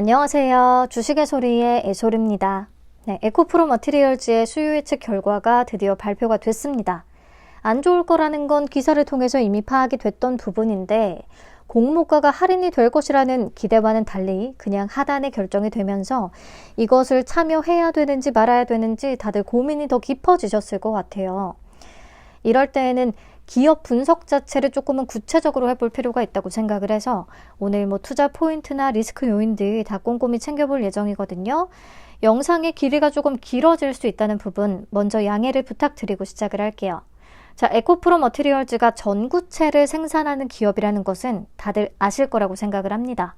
안녕하세요. 주식의 소리의 애솔입니다. 에코프로 머티리얼즈의 수요 예측 결과가 드디어 발표가 됐습니다. 안 좋을 거라는 건 기사를 통해서 이미 파악이 됐던 부분인데 공모가가 할인이 될 것이라는 기대와는 달리 그냥 하단에 결정이 되면서 이것을 참여해야 되는지 말아야 되는지 다들 고민이 더 깊어지셨을 것 같아요. 이럴 때에는 기업 분석 자체를 조금은 구체적으로 해볼 필요가 있다고 생각을 해서 오늘 투자 포인트나 리스크 요인들 다 꼼꼼히 챙겨볼 예정이거든요. 영상의 길이가 조금 길어질 수 있다는 부분 먼저 양해를 부탁드리고 시작을 할게요. 자, 에코프로 머티리얼즈가 전구체를 생산하는 기업이라는 것은 다들 아실 거라고 생각을 합니다.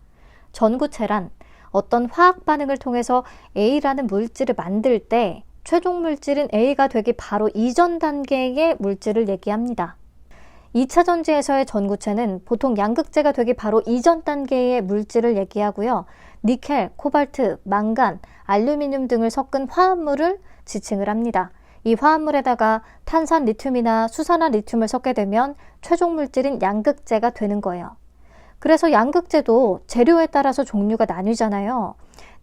전구체란 어떤 화학 반응을 통해서 A라는 물질을 만들 때 최종 물질인 A가 되기 바로 이전 단계의 물질을 얘기합니다. 2차 전지에서의 전구체는 보통 양극재가 되기 바로 이전 단계의 물질을 얘기하고요. 니켈, 코발트, 망간, 알루미늄 등을 섞은 화합물을 지칭을 합니다. 이 화합물에다가 탄산 리튬이나 수산화 리튬을 섞게 되면 최종 물질인 양극재가 되는 거예요. 그래서 양극재도 재료에 따라서 종류가 나뉘잖아요.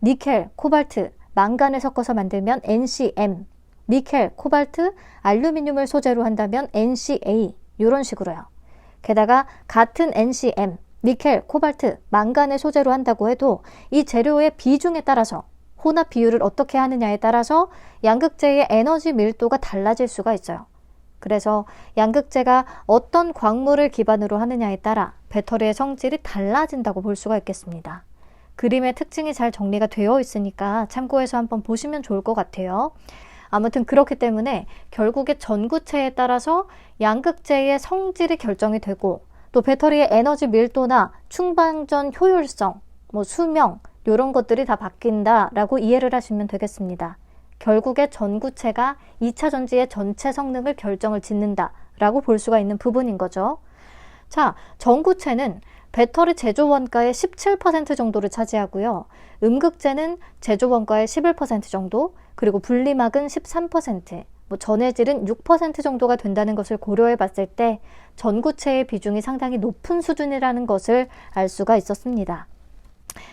니켈, 코발트, 망간을 섞어서 만들면 NCM, 니켈, 코발트, 알루미늄을 소재로 한다면 NCA 이런 식으로요. 게다가 같은 NCM, 니켈, 코발트, 망간을 소재로 한다고 해도 이 재료의 비중에 따라서 혼합 비율을 어떻게 하느냐에 따라서 양극재의 에너지 밀도가 달라질 수가 있어요. 그래서 양극재가 어떤 광물을 기반으로 하느냐에 따라 배터리의 성질이 달라진다고 볼 수가 있겠습니다. 그림의 특징이 잘 정리가 되어 있으니까 참고해서 한번 보시면 좋을 것 같아요. 아무튼 그렇기 때문에 결국에 전구체에 따라서 양극재의 성질이 결정이 되고 또 배터리의 에너지 밀도나 충방전 효율성, 수명 이런 것들이 다 바뀐다라고 이해를 하시면 되겠습니다. 결국에 전구체가 2차 전지의 전체 성능을 결정을 짓는다라고 볼 수가 있는 부분인 거죠. 자, 전구체는 배터리 제조 원가의 17% 정도를 차지하고요. 음극재는 제조 원가의 11% 정도, 그리고 분리막은 13%, 전해질은 6% 정도가 된다는 것을 고려해 봤을 때 전구체의 비중이 상당히 높은 수준이라는 것을 알 수가 있었습니다.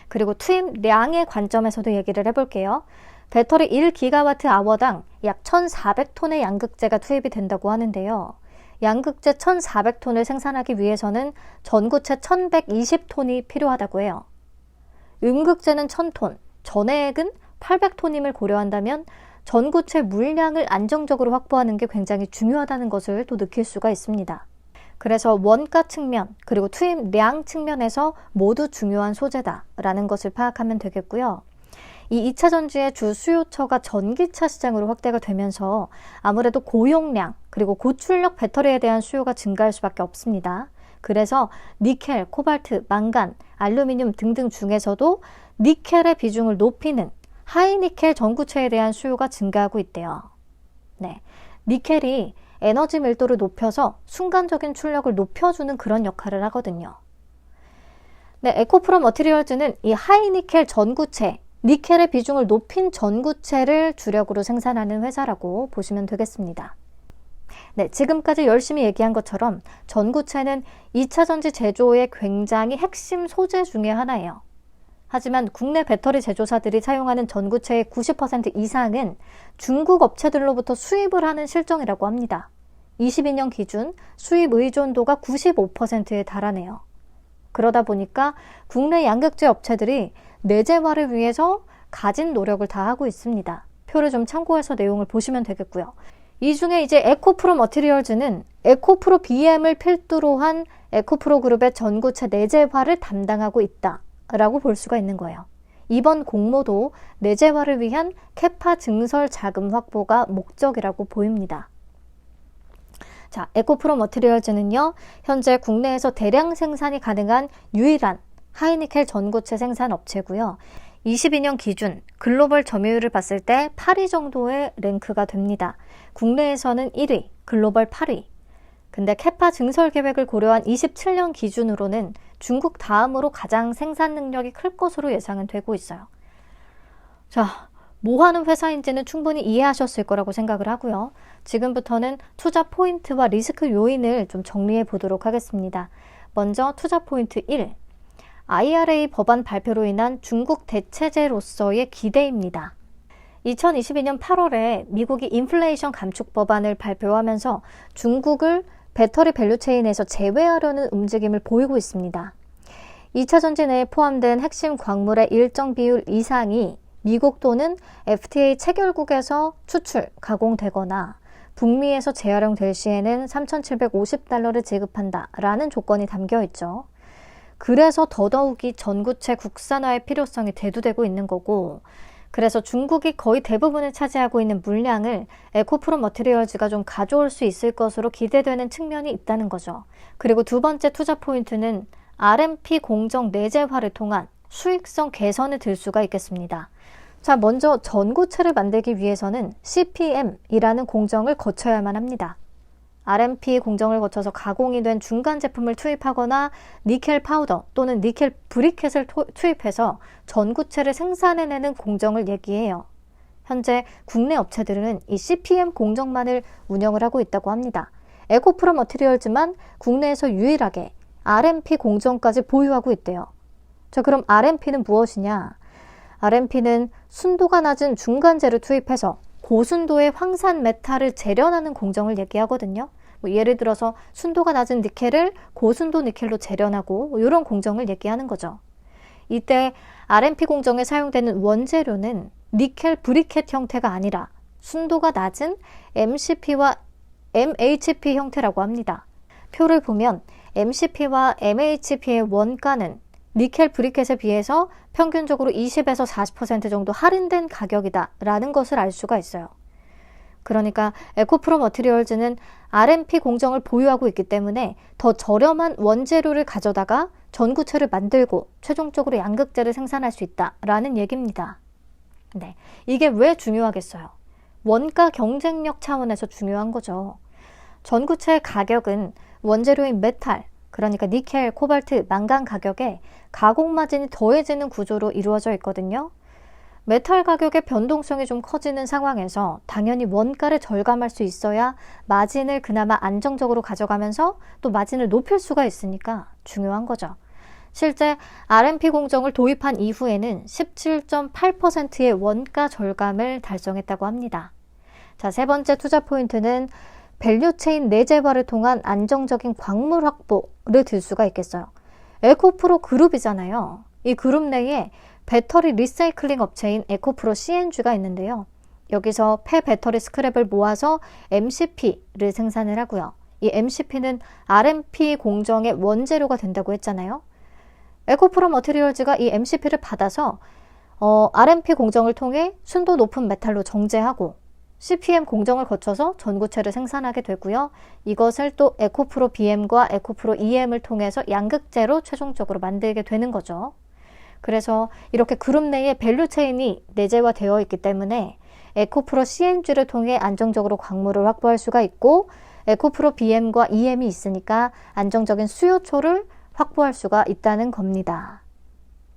그리고 투입량의 관점에서도 얘기를 해볼게요. 배터리 1GWh당 약 1,400톤의 양극재가 투입이 된다고 하는데요. 양극재 1,400톤을 생산하기 위해서는 전구체 1,120톤이 필요하다고 해요. 음극재는 1,000톤, 전해액은 800톤임을 고려한다면 전구체 물량을 안정적으로 확보하는 게 굉장히 중요하다는 것을 또 느낄 수가 있습니다. 그래서 원가 측면 그리고 투입량 측면에서 모두 중요한 소재다라는 것을 파악하면 되겠고요. 이 2차 전지의 주 수요처가 전기차 시장으로 확대가 되면서 아무래도 고용량 그리고 고출력 배터리에 대한 수요가 증가할 수밖에 없습니다. 그래서 니켈, 코발트, 망간, 알루미늄 등등 중에서도 니켈의 비중을 높이는 하이니켈 전구체에 대한 수요가 증가하고 있대요. 니켈이 에너지 밀도를 높여서 순간적인 출력을 높여주는 그런 역할을 하거든요. 에코프로 머티리얼즈는 이 하이니켈 전구체, 니켈의 비중을 높인 전구체를 주력으로 생산하는 회사라고 보시면 되겠습니다. 지금까지 열심히 얘기한 것처럼 전구체는 2차 전지 제조의 굉장히 핵심 소재 중에 하나예요. 하지만 국내 배터리 제조사들이 사용하는 전구체의 90% 이상은 중국 업체들로부터 수입을 하는 실정이라고 합니다. 22년 기준 수입 의존도가 95%에 달하네요. 그러다 보니까 국내 양극재 업체들이 내재화를 위해서 가진 노력을 다하고 있습니다. 표를 좀 참고해서 내용을 보시면 되겠고요. 이 중에 이제 에코프로 머티리얼즈는 에코프로 BM을 필두로 한 에코프로 그룹의 전구체 내재화를 담당하고 있다라고 볼 수가 있는 거예요. 이번 공모도 내재화를 위한 캐파 증설 자금 확보가 목적이라고 보입니다. 자, 에코프로 머티리얼즈는요, 현재 국내에서 대량 생산이 가능한 유일한 하이니켈 전구체 생산 업체고요. 22년 기준 글로벌 점유율을 봤을 때 8위 정도의 랭크가 됩니다. 국내에서는 1위, 글로벌 8위. 근데 캐파 증설 계획을 고려한 27년 기준으로는 중국 다음으로 가장 생산 능력이 클 것으로 예상은 되고 있어요. 자, 뭐 하는 회사인지는 충분히 이해하셨을 거라고 생각을 하고요. 지금부터는 투자 포인트와 리스크 요인을 좀 정리해 보도록 하겠습니다. 먼저 투자 포인트 1. IRA 법안 발표로 인한 중국 대체제로서의 기대입니다. 2022년 8월에 미국이 인플레이션 감축 법안을 발표하면서 중국을 배터리 밸류체인에서 제외하려는 움직임을 보이고 있습니다. 2차 전지내에 포함된 핵심 광물의 일정 비율 이상이 미국 또는 FTA 체결국에서 추출, 가공되거나 북미에서 재활용될 시에는 3,750달러를 지급한다라는 조건이 담겨 있죠. 그래서 더더욱이 전구체 국산화의 필요성이 대두되고 있는 거고, 그래서 중국이 거의 대부분을 차지하고 있는 물량을 에코프로 머티리얼즈가 좀 가져올 수 있을 것으로 기대되는 측면이 있다는 거죠. 그리고 두 번째 투자 포인트는 RMP 공정 내재화를 통한 수익성 개선을 들 수가 있겠습니다. 자, 먼저 전구체를 만들기 위해서는 CPM이라는 공정을 거쳐야만 합니다. RMP 공정을 거쳐서 가공이 된 중간 제품을 투입하거나 니켈 파우더 또는 니켈 브리켓을 투입해서 전구체를 생산해내는 공정을 얘기해요. 현재 국내 업체들은 이 CPM 공정만을 운영을 하고 있다고 합니다. 에코프로 머티리얼즈만 국내에서 유일하게 RMP 공정까지 보유하고 있대요. 자, 그럼 RMP는 무엇이냐? RMP는 순도가 낮은 중간재를 투입해서 고순도의 황산 메탈을 재련하는 공정을 얘기하거든요. 예를 들어서 순도가 낮은 니켈을 고순도 니켈로 재련하고 이런 공정을 얘기하는 거죠. 이때 RMP 공정에 사용되는 원재료는 니켈 브리켓 형태가 아니라 순도가 낮은 MCP와 MHP 형태라고 합니다. 표를 보면 MCP와 MHP의 원가는 니켈 브리켓에 비해서 평균적으로 20에서 40% 정도 할인된 가격이다 라는 것을 알 수가 있어요. 그러니까 에코프로 머티리얼즈는 RMP 공정을 보유하고 있기 때문에 더 저렴한 원재료를 가져다가 전구체를 만들고 최종적으로 양극재를 생산할 수 있다라는 얘기입니다. 네, 이게 왜 중요하겠어요? 원가 경쟁력 차원에서 중요한 거죠. 전구체의 가격은 원재료인 메탈, 그러니까 니켈, 코발트, 망간 가격에 가공 마진이 더해지는 구조로 이루어져 있거든요. 메탈 가격의 변동성이 좀 커지는 상황에서 당연히 원가를 절감할 수 있어야 마진을 그나마 안정적으로 가져가면서 또 마진을 높일 수가 있으니까 중요한 거죠. 실제 RMP 공정을 도입한 이후에는 17.8%의 원가 절감을 달성했다고 합니다. 자, 세 번째 투자 포인트는 밸류체인 내재화를 통한 안정적인 광물 확보를 들 수가 있겠어요. 에코프로 그룹이잖아요. 이 그룹 내에 배터리 리사이클링 업체인 에코프로 CNG가 있는데요. 여기서 폐배터리 스크랩을 모아서 MCP를 생산을 하고요. 이 MCP는 RMP 공정의 원재료가 된다고 했잖아요. 에코프로 머티리얼즈가 이 MCP를 받아서 RMP 공정을 통해 순도 높은 메탈로 정제하고 CPM 공정을 거쳐서 전구체를 생산하게 되고요. 이것을 또 에코프로 BM과 에코프로 EM을 통해서 양극재로 최종적으로 만들게 되는 거죠. 그래서 이렇게 그룹 내에 밸류체인이 내재화되어 있기 때문에 에코프로 CNG를 통해 안정적으로 광물을 확보할 수가 있고 에코프로 BM과 EM이 있으니까 안정적인 수요처를 확보할 수가 있다는 겁니다.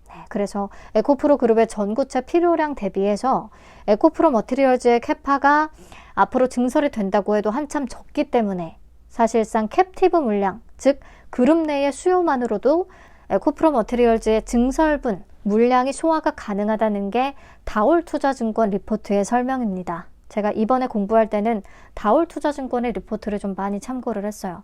네, 그래서 에코프로 그룹의 전구체 필요량 대비해서 에코프로 머티리얼즈의 캐파가 앞으로 증설이 된다고 해도 한참 적기 때문에 사실상 캡티브 물량, 즉 그룹 내의 수요만으로도 에코프로 머티리얼즈의 증설분 물량이 소화가 가능하다는 게 다올투자증권 리포트의 설명입니다. 제가 이번에 공부할 때는 다올투자증권의 리포트를 좀 많이 참고를 했어요.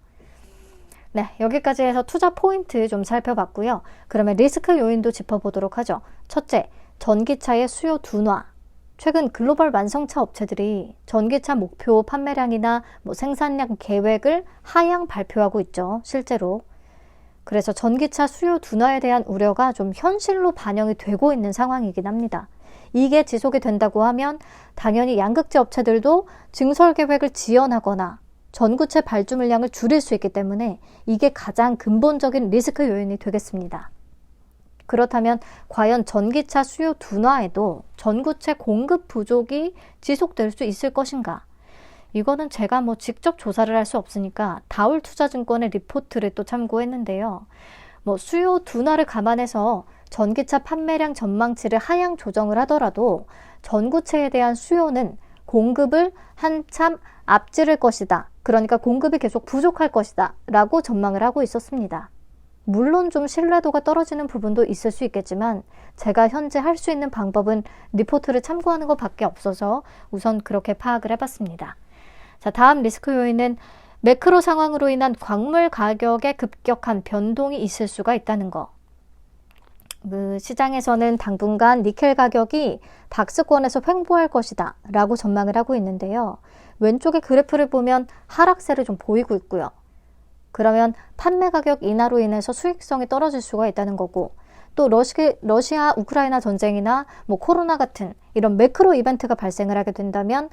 네, 여기까지 해서 투자 포인트 좀 살펴봤고요. 그러면 리스크 요인도 짚어보도록 하죠. 첫째, 전기차의 수요 둔화. 최근 글로벌 완성차 업체들이 전기차 목표 판매량이나 생산량 계획을 하향 발표하고 있죠. 실제로. 그래서 전기차 수요 둔화에 대한 우려가 좀 현실로 반영이 되고 있는 상황이긴 합니다. 이게 지속이 된다고 하면 당연히 양극재 업체들도 증설 계획을 지연하거나 전구체 발주 물량을 줄일 수 있기 때문에 이게 가장 근본적인 리스크 요인이 되겠습니다. 그렇다면 과연 전기차 수요 둔화에도 전구체 공급 부족이 지속될 수 있을 것인가? 이거는 제가 직접 조사를 할 수 없으니까 다올투자증권의 리포트를 또 참고했는데요. 수요 둔화를 감안해서 전기차 판매량 전망치를 하향 조정을 하더라도 전구체에 대한 수요는 공급을 한참 앞지를 것이다. 그러니까 공급이 계속 부족할 것이다 라고 전망을 하고 있었습니다. 물론 좀 신뢰도가 떨어지는 부분도 있을 수 있겠지만 제가 현재 할 수 있는 방법은 리포트를 참고하는 것밖에 없어서 우선 그렇게 파악을 해봤습니다. 자, 다음 리스크 요인은 매크로 상황으로 인한 광물 가격의 급격한 변동이 있을 수가 있다는 거. 시장에서는 당분간 니켈 가격이 박스권에서 횡보할 것이다 라고 전망을 하고 있는데요. 왼쪽의 그래프를 보면 하락세를 좀 보이고 있고요. 그러면 판매 가격 인하로 인해서 수익성이 떨어질 수가 있다는 거고, 또 러시아 우크라이나 전쟁이나 코로나 같은 이런 매크로 이벤트가 발생을 하게 된다면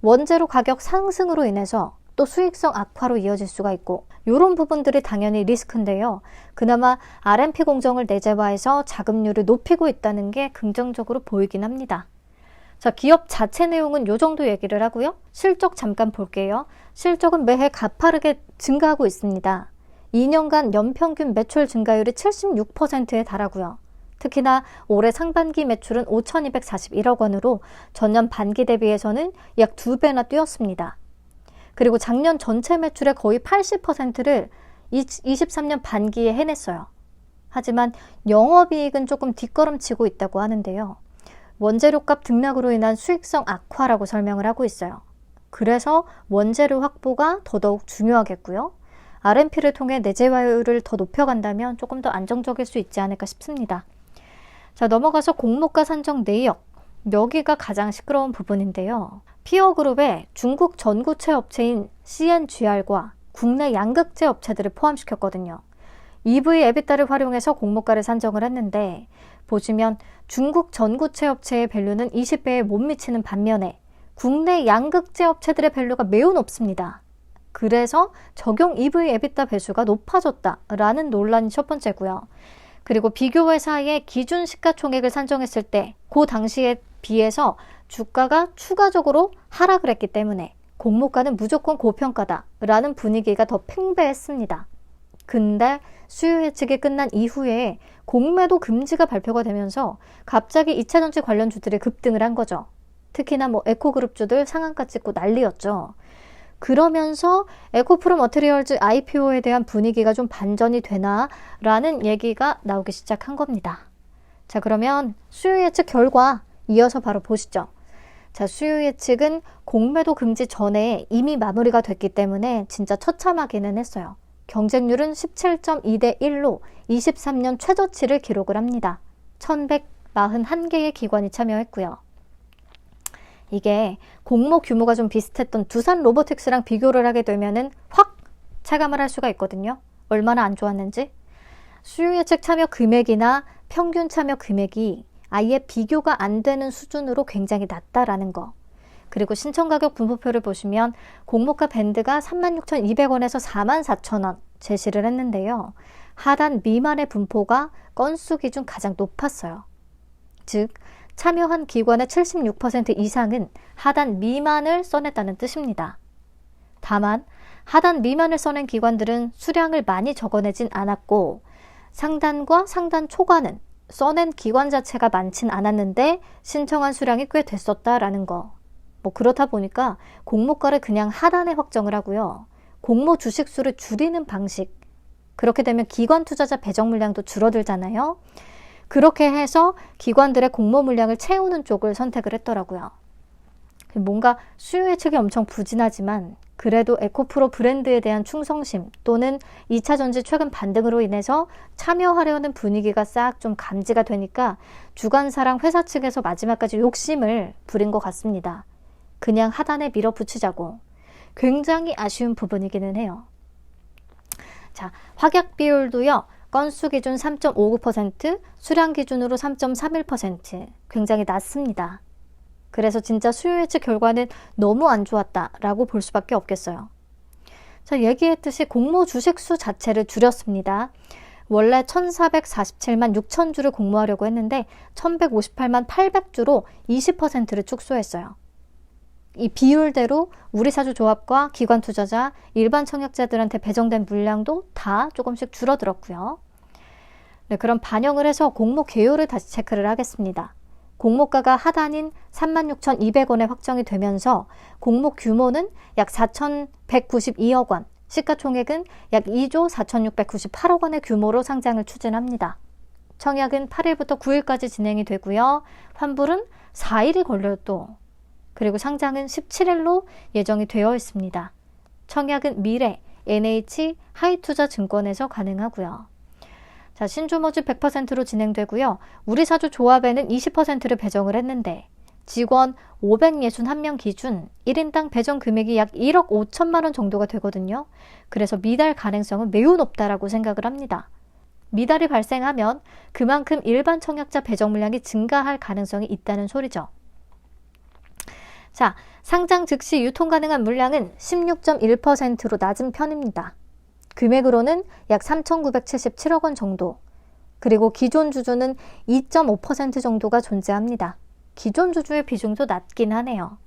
원재료 가격 상승으로 인해서 또 수익성 악화로 이어질 수가 있고, 이런 부분들이 당연히 리스크인데요. 그나마 RMP 공정을 내재화해서 자금률을 높이고 있다는 게 긍정적으로 보이긴 합니다. 자, 기업 자체 내용은 이 정도 얘기를 하고요. 실적 잠깐 볼게요. 실적은 매해 가파르게 증가하고 있습니다. 2년간 연평균 매출 증가율이 76%에 달하고요. 특히나 올해 상반기 매출은 5,241억 원으로 전년 반기 대비해서는 약 2배나 뛰었습니다. 그리고 작년 전체 매출의 거의 80%를 23년 반기에 해냈어요. 하지만 영업이익은 조금 뒷걸음치고 있다고 하는데요. 원재료값 등락으로 인한 수익성 악화라고 설명을 하고 있어요. 그래서 원재료 확보가 더더욱 중요하겠고요. RMP를 통해 내재화율을 더 높여간다면 조금 더 안정적일 수 있지 않을까 싶습니다. 자, 넘어가서 공모가 산정 내역. 여기가 가장 시끄러운 부분인데요. 피어그룹에 중국 전구체 업체인 CNGR과 국내 양극재 업체들을 포함시켰거든요. EV 에비타를 활용해서 공모가를 산정을 했는데, 보시면 중국 전구체 업체의 밸류는 20배에 못 미치는 반면에 국내 양극재 업체들의 밸류가 매우 높습니다. 그래서 적용 EV 에비타 배수가 높아졌다라는 논란이 첫 번째고요. 그리고 비교 회사의 기준 시가총액을 산정했을 때 그 당시에 비해서 주가가 추가적으로 하락을 했기 때문에 공모가는 무조건 고평가다라는 분위기가 더 팽배했습니다. 근데 수요 예측이 끝난 이후에 공매도 금지가 발표가 되면서 갑자기 2차전지 관련주들이 급등을 한 거죠. 특히나 에코그룹주들 상한가 찍고 난리였죠. 그러면서 에코프로 머티리얼즈 IPO에 대한 분위기가 좀 반전이 되나? 라는 얘기가 나오기 시작한 겁니다. 자, 그러면 수요 예측 결과 이어서 바로 보시죠. 자, 수요 예측은 공매도 금지 전에 이미 마무리가 됐기 때문에 진짜 처참하기는 했어요. 경쟁률은 17.2대 1로 23년 최저치를 기록을 합니다. 1,141개의 기관이 참여했고요. 이게 공모 규모가 좀 비슷했던 두산 로보틱스랑 비교를 하게 되면은 확 체감을 할 수가 있거든요. 얼마나 안 좋았는지. 수요 예측 참여 금액이나 평균 참여 금액이 아예 비교가 안 되는 수준으로 굉장히 낮다라는 거. 그리고 신청가격 분포표를 보시면 공모가 밴드가 36,200원에서 44,000원 제시를 했는데요. 하단 미만의 분포가 건수 기준 가장 높았어요. 즉, 참여한 기관의 76% 이상은 하단 미만을 써냈다는 뜻입니다. 다만 하단 미만을 써낸 기관들은 수량을 많이 적어내진 않았고, 상단과 상단 초과는 써낸 기관 자체가 많진 않았는데 신청한 수량이 꽤 됐었다라는 거. 그렇다 보니까 공모가를 그냥 하단에 확정을 하고요. 공모 주식 수를 줄이는 방식. 그렇게 되면 기관 투자자 배정 물량도 줄어들잖아요. 그렇게 해서 기관들의 공모 물량을 채우는 쪽을 선택을 했더라고요. 뭔가 수요 예측이 엄청 부진하지만 그래도 에코프로 브랜드에 대한 충성심 또는 2차전지 최근 반등으로 인해서 참여하려는 분위기가 싹 좀 감지가 되니까 주관사랑 회사 측에서 마지막까지 욕심을 부린 것 같습니다. 그냥 하단에 밀어붙이자고. 굉장히 아쉬운 부분이기는 해요. 자, 확약 비율도요. 건수 기준 3.59%, 수량 기준으로 3.31%. 굉장히 낮습니다. 그래서 진짜 수요 예측 결과는 너무 안 좋았다라고 볼 수밖에 없겠어요. 자, 얘기했듯이 공모 주식 수 자체를 줄였습니다. 원래 1,447만 6천 주를 공모하려고 했는데 1,158만 800주로 20%를 축소했어요. 이 비율대로 우리사주조합과 기관 투자자, 일반 청약자들한테 배정된 물량도 다 조금씩 줄어들었고요. 네, 그럼 반영을 해서 공모 개요를 다시 체크를 하겠습니다. 공모가가 하단인 36,200원에 확정이 되면서 공모 규모는 약 4,192억 원, 시가총액은 약 2조 4,698억 원의 규모로 상장을 추진합니다. 청약은 8일부터 9일까지 진행이 되고요. 환불은 4일이 걸려요 또. 그리고 상장은 17일로 예정이 되어 있습니다. 청약은 미래, NH, 하이투자증권에서 가능하고요. 자, 신주머지 100%로 진행되고요. 우리사주 조합에는 20%를 배정을 했는데 직원 561명 기준 1인당 배정 금액이 약 1억 5천만 원 정도가 되거든요. 그래서 미달 가능성은 매우 높다라고 생각을 합니다. 미달이 발생하면 그만큼 일반 청약자 배정 물량이 증가할 가능성이 있다는 소리죠. 자, 상장 즉시 유통 가능한 물량은 16.1%로 낮은 편입니다. 금액으로는 약 3,977억 원 정도, 그리고 기존 주주는 2.5% 정도가 존재합니다. 기존 주주의 비중도 낮긴 하네요.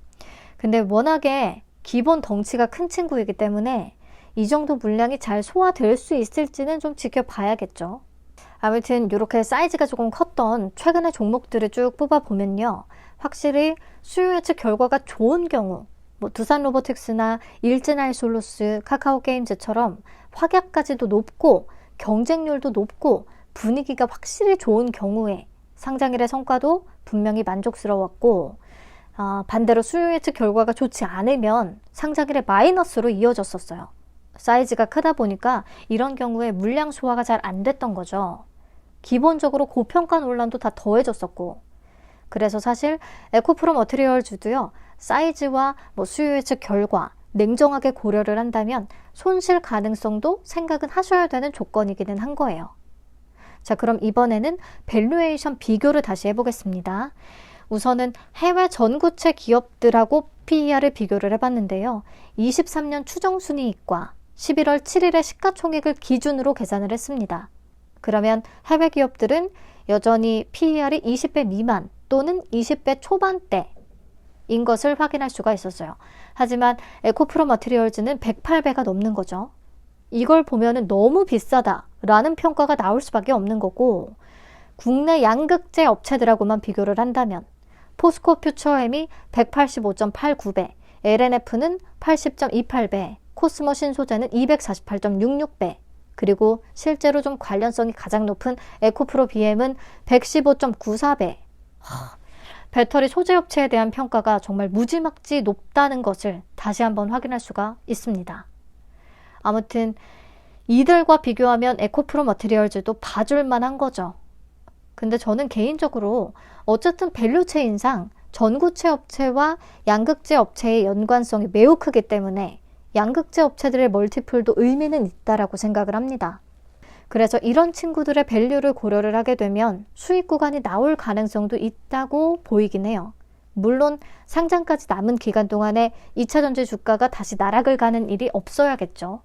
근데 워낙에 기본 덩치가 큰 친구이기 때문에 이 정도 물량이 잘 소화될 수 있을지는 좀 지켜봐야겠죠. 아무튼 이렇게 사이즈가 조금 컸던 최근의 종목들을 쭉 뽑아보면요. 확실히 수요 예측 결과가 좋은 경우, 두산 로보틱스나 일진아이솔루스, 카카오게임즈처럼 확약까지도 높고 경쟁률도 높고 분위기가 확실히 좋은 경우에 상장일의 성과도 분명히 만족스러웠고, 반대로 수요 예측 결과가 좋지 않으면 상장일의 마이너스로 이어졌었어요. 사이즈가 크다 보니까 이런 경우에 물량 소화가 잘 안 됐던 거죠. 기본적으로 고평가 논란도 다 더해졌었고, 그래서 사실 에코프로 머티리얼즈도요, 사이즈와 수요 예측 결과 냉정하게 고려를 한다면 손실 가능성도 생각은 하셔야 되는 조건이기는 한 거예요. 자, 그럼 이번에는 밸류에이션 비교를 다시 해보겠습니다. 우선은 해외 전구체 기업들하고 PER을 비교를 해봤는데요. 23년 추정순이익과 11월 7일의 시가총액을 기준으로 계산을 했습니다. 그러면 해외 기업들은 여전히 PER이 20배 미만 또는 20배 초반대인 것을 확인할 수가 있었어요. 하지만 에코프로 머티리얼즈는 108배가 넘는 거죠. 이걸 보면은 너무 비싸다라는 평가가 나올 수밖에 없는 거고, 국내 양극재 업체들하고만 비교를 한다면 포스코 퓨처엠이 185.89배, LNF는 80.28배, 코스모 신소재는 248.66배, 그리고 실제로 좀 관련성이 가장 높은 에코프로 BM은 115.94배. 배터리 소재 업체에 대한 평가가 정말 무지막지 높다는 것을 다시 한번 확인할 수가 있습니다. 아무튼 이들과 비교하면 에코프로 머티리얼즈도 봐줄 만한 거죠. 근데 저는 개인적으로 어쨌든 밸류체인상 전구체 업체와 양극재 업체의 연관성이 매우 크기 때문에 양극재 업체들의 멀티플도 의미는 있다라고 생각을 합니다. 그래서 이런 친구들의 밸류를 고려를 하게 되면 수익 구간이 나올 가능성도 있다고 보이긴 해요. 물론 상장까지 남은 기간 동안에 2차전지 주가가 다시 나락을 가는 일이 없어야겠죠.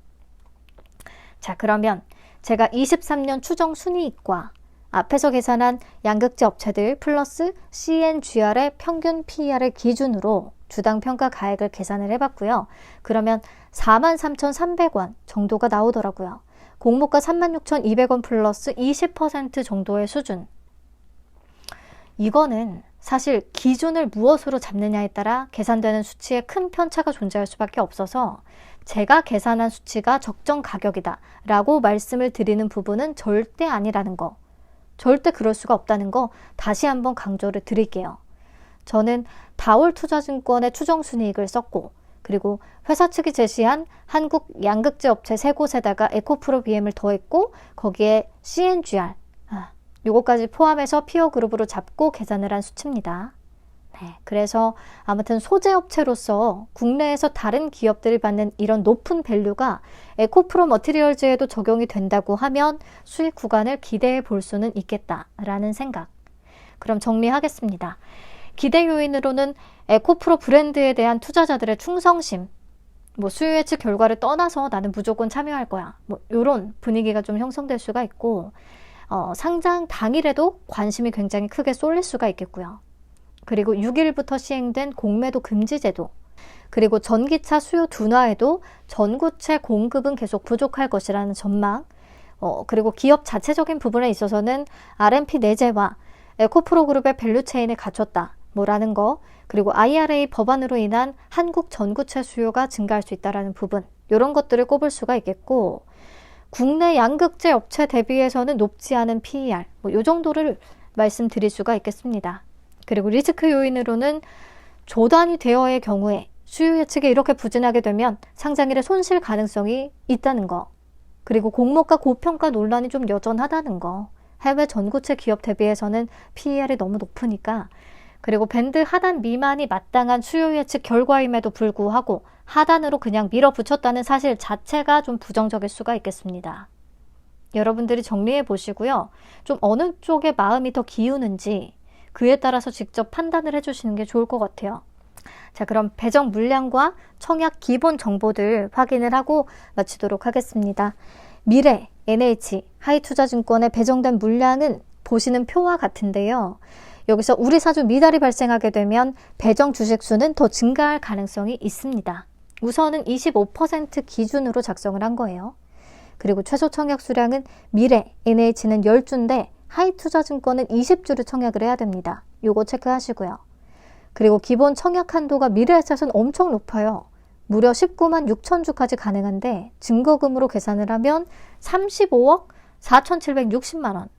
자, 그러면 제가 23년 추정 순이익과 앞에서 계산한 양극재 업체들 플러스 CNGR의 평균 PER을 기준으로 주당 평가 가액을 계산을 해봤고요. 그러면 43,300원 정도가 나오더라고요. 공모가 36,200원 플러스 20% 정도의 수준. 이거는 사실 기준을 무엇으로 잡느냐에 따라 계산되는 수치에 큰 편차가 존재할 수밖에 없어서 제가 계산한 수치가 적정 가격이다 라고 말씀을 드리는 부분은 절대 아니라는 거, 절대 그럴 수가 없다는 거 다시 한번 강조를 드릴게요. 저는 다올투자증권의 추정순이익을 썼고, 그리고 회사 측이 제시한 한국 양극재 업체 3곳에다가 에코프로 BM을 더했고, 거기에 CNGR, 요거까지 포함해서 피어그룹으로 잡고 계산을 한 수치입니다. 네, 그래서 아무튼 소재업체로서 국내에서 다른 기업들이 받는 이런 높은 밸류가 에코프로 머티리얼즈에도 적용이 된다고 하면 수익 구간을 기대해 볼 수는 있겠다라는 생각. 그럼 정리하겠습니다. 기대 요인으로는 에코프로 브랜드에 대한 투자자들의 충성심, 수요 예측 결과를 떠나서 나는 무조건 참여할 거야, 이런 분위기가 좀 형성될 수가 있고, 상장 당일에도 관심이 굉장히 크게 쏠릴 수가 있겠고요. 그리고 6일부터 시행된 공매도 금지 제도, 그리고 전기차 수요 둔화에도 전구체 공급은 계속 부족할 것이라는 전망, 그리고 기업 자체적인 부분에 있어서는 R&P 내재와 에코프로 그룹의 밸류체인에 갖췄다 라는 거, 그리고 IRA 법안으로 인한 한국 전구체 수요가 증가할 수 있다는 부분, 이런 것들을 꼽을 수가 있겠고, 국내 양극재 업체 대비해서는 높지 않은 PER, 이 정도를 말씀드릴 수가 있겠습니다. 그리고 리스크 요인으로는 조단위 대여의 경우에 수요 예측이 이렇게 부진하게 되면 상장일의 손실 가능성이 있다는 거, 그리고 공모가 고평가 논란이 좀 여전하다는 거, 해외 전고체 기업 대비해서는 PER이 너무 높으니까, 그리고 밴드 하단 미만이 마땅한 수요 예측 결과임에도 불구하고 하단으로 그냥 밀어붙였다는 사실 자체가 좀 부정적일 수가 있겠습니다. 여러분들이 정리해 보시고요. 좀 어느 쪽에 마음이 더 기우는지 그에 따라서 직접 판단을 해주시는 게 좋을 것 같아요. 자, 그럼 배정 물량과 청약 기본 정보들 확인을 하고 마치도록 하겠습니다. 미래, NH, 하이투자증권에 배정된 물량은 보시는 표와 같은데요. 여기서 우리사주 미달이 발생하게 되면 배정 주식 수는 더 증가할 가능성이 있습니다. 우선은 25% 기준으로 작성을 한 거예요. 그리고 최소 청약 수량은 미래, NH는 10주인데 하이투자증권은 20주를 청약을 해야 됩니다. 요거 체크하시고요. 그리고 기본 청약 한도가 미래에셋은 엄청 높아요. 무려 19만 6천 주까지 가능한데 증거금으로 계산을 하면 35억 4,760만 원.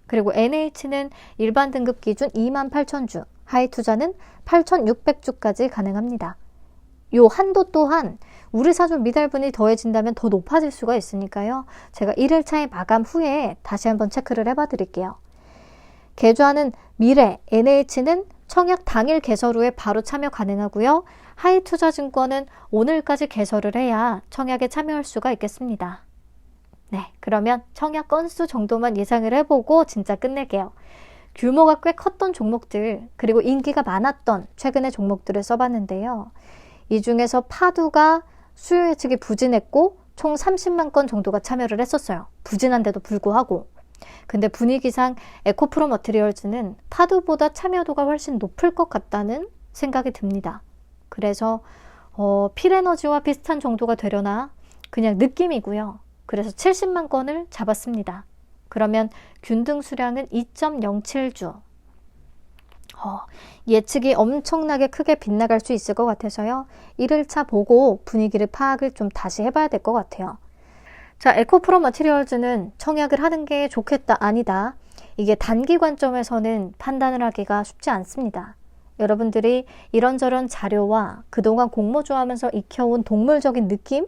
그리고 NH는 일반 등급 기준 2만 8천 주, 하이투자는 8,600주까지 가능합니다. 요 한도 또한 우리사주 미달분이 더해진다면 더 높아질 수가 있으니까요. 제가 1일차의 마감 후에 다시 한번 체크를 해봐 드릴게요. 계좌는 미래, NH는 청약 당일 개설 후에 바로 참여 가능하고요. 하이투자증권은 오늘까지 개설을 해야 청약에 참여할 수가 있겠습니다. 네, 그러면 청약 건수 정도만 예상을 해보고 진짜 끝낼게요. 규모가 꽤 컸던 종목들, 그리고 인기가 많았던 최근의 종목들을 써봤는데요. 이 중에서 파두가 수요 예측이 부진했고 총 30만 건 정도가 참여를 했었어요. 부진한데도 불구하고. 근데 분위기상 에코프로 머티리얼즈는 파두보다 참여도가 훨씬 높을 것 같다는 생각이 듭니다. 그래서 필에너지와 비슷한 정도가 되려나 그냥 느낌이고요. 그래서 70만 건을 잡았습니다. 그러면 균등 수량은 2.07주. 예측이 엄청나게 크게 빗나갈 수 있을 것 같아서요. 1일차 보고 분위기를 파악을 좀 다시 해봐야 될 것 같아요. 자, 에코프로 머티리얼즈는 청약을 하는 게 좋겠다, 아니다. 이게 단기 관점에서는 판단을 하기가 쉽지 않습니다. 여러분들이 이런저런 자료와 그동안 공모주하면서 익혀온 동물적인 느낌?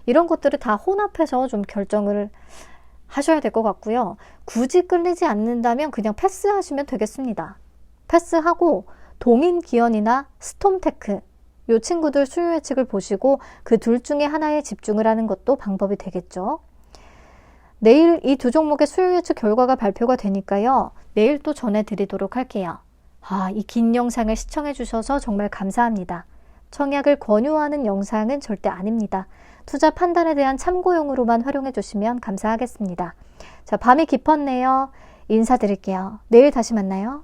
이런 것들을 다 혼합해서 좀 결정을 하셔야 될 것 같고요. 굳이 끌리지 않는다면 그냥 패스하시면 되겠습니다. 패스하고 동인기현이나 스톰테크, 이 친구들 수요 예측을 보시고 그 둘 중에 하나에 집중을 하는 것도 방법이 되겠죠. 내일 이 두 종목의 수요 예측 결과가 발표가 되니까요. 내일 또 전해드리도록 할게요. 이 긴 영상을 시청해 주셔서 정말 감사합니다. 청약을 권유하는 영상은 절대 아닙니다. 투자 판단에 대한 참고용으로만 활용해 주시면 감사하겠습니다. 자, 밤이 깊었네요. 인사드릴게요. 내일 다시 만나요.